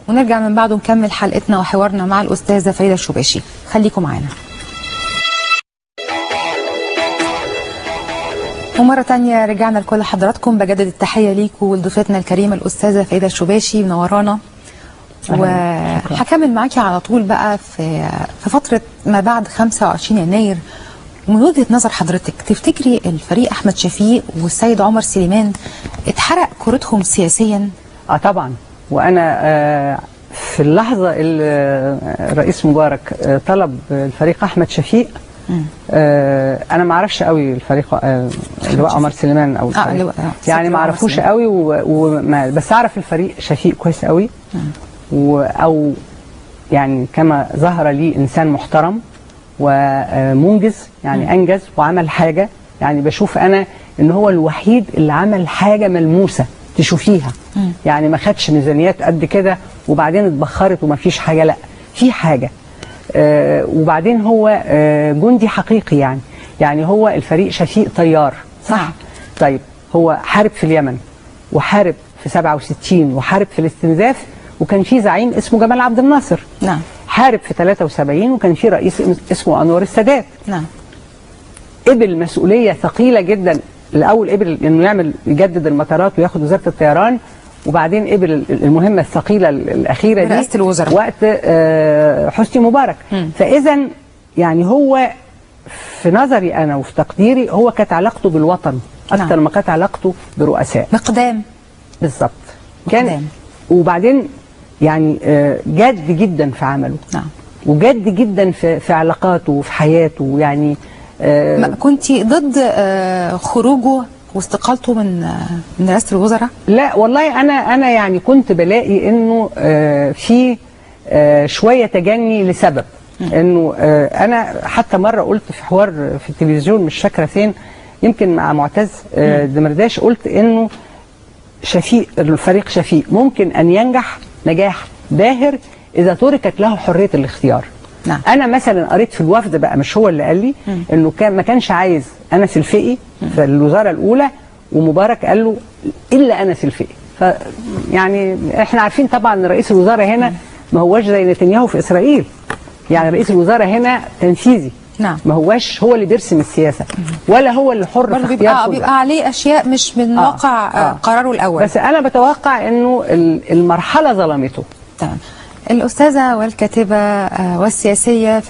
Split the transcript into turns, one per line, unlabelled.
ونرجع من بعده نكمل حلقتنا وحوارنا مع الأستاذة فريدة الشباشي. خليكم معانا. ومرة تانية رجعنا لكل حضراتكم، بجدد التحية ليكم ولضيفتنا الكريمة الأستاذة فريدة الشباشي، منورانا. وهكمل معاكي على طول بقى في فترة ما بعد 25 يناير. ومن وجهة نظر حضرتك تفتكري الفريق أحمد شفيق والسيد عمر سليمان اتحرق كورتهم سياسيا؟
طبعا. وأنا في اللحظة اللي الرئيس مبارك طلب الفريق أحمد شفيق، انا ما اعرفش قوي الفريق اللواء عمر سليمان او يعني ما اعرفوش قوي بس اعرف الفريق شفيق كويس قوي، او يعني كما ظهر لي انسان محترم ومنجز، يعني انجز وعمل حاجه. يعني بشوف انا ان هو الوحيد اللي عمل حاجه ملموسه تشوفيها، يعني ما خدش ميزانيات قد كده وبعدين اتبخرت وما فيش حاجه، لا في حاجه. وبعدين هو جندي حقيقي، يعني هو الفريق شفيق طيار، صح؟ طيب هو حارب في اليمن وحارب في 67 وحارب في الاستنزاف، وكان في زعيم اسمه جمال عبد الناصر.
نعم.
حارب في 73 وكان في رئيس اسمه أنور السادات.
نعم.
قبل مسؤولية ثقيلة جدا. الأول قبل إنه يجدد المطارات وياخد وزارة الطيران، وبعدين قبل المهمة الثقيلة الأخيرة دي
رئاسة الوزراء
وقت حسني مبارك. فإذا يعني هو في نظري أنا وفي تقديري هو كانت علاقته بالوطن أكثر ما كانت علاقته برؤساء.
مقدام
بالظبط. كان وبعدين يعني جاد جدا في عمله.
نعم.
وجاد جدا في علاقاته وفي حياته. يعني
كنتي ضد خروجه واستقالته من رئاسة الوزراء؟
لا والله انا يعني كنت بلاقي انه في شويه تجني لسبب انه انا حتى مره قلت في حوار في التلفزيون مش فاكره فين، يمكن مع معتز دمرداش، قلت انه الفريق شفيق ممكن ان ينجح نجاح باهر اذا تركت له حريه الاختيار.
نعم.
انا مثلا قريت في الوفد بقى، مش هو اللي قال لي، انه ما كانش عايز انس الفقي في الوزاره الاولى، ومبارك قال له الا انس الفقي. يعني احنا عارفين طبعا رئيس الوزراء هنا ما هواش زي نتنياهو في اسرائيل، يعني رئيس الوزراء هنا تنفيذي.
نعم.
ما هواش هو اللي بيرسم السياسه ولا هو اللي حر في اختيار.
بيبقى عليه اشياء مش من واقع قراره الاول.
بس انا بتوقع انه المرحله ظلمته.
تمام. الأستاذة والكاتبة والسياسية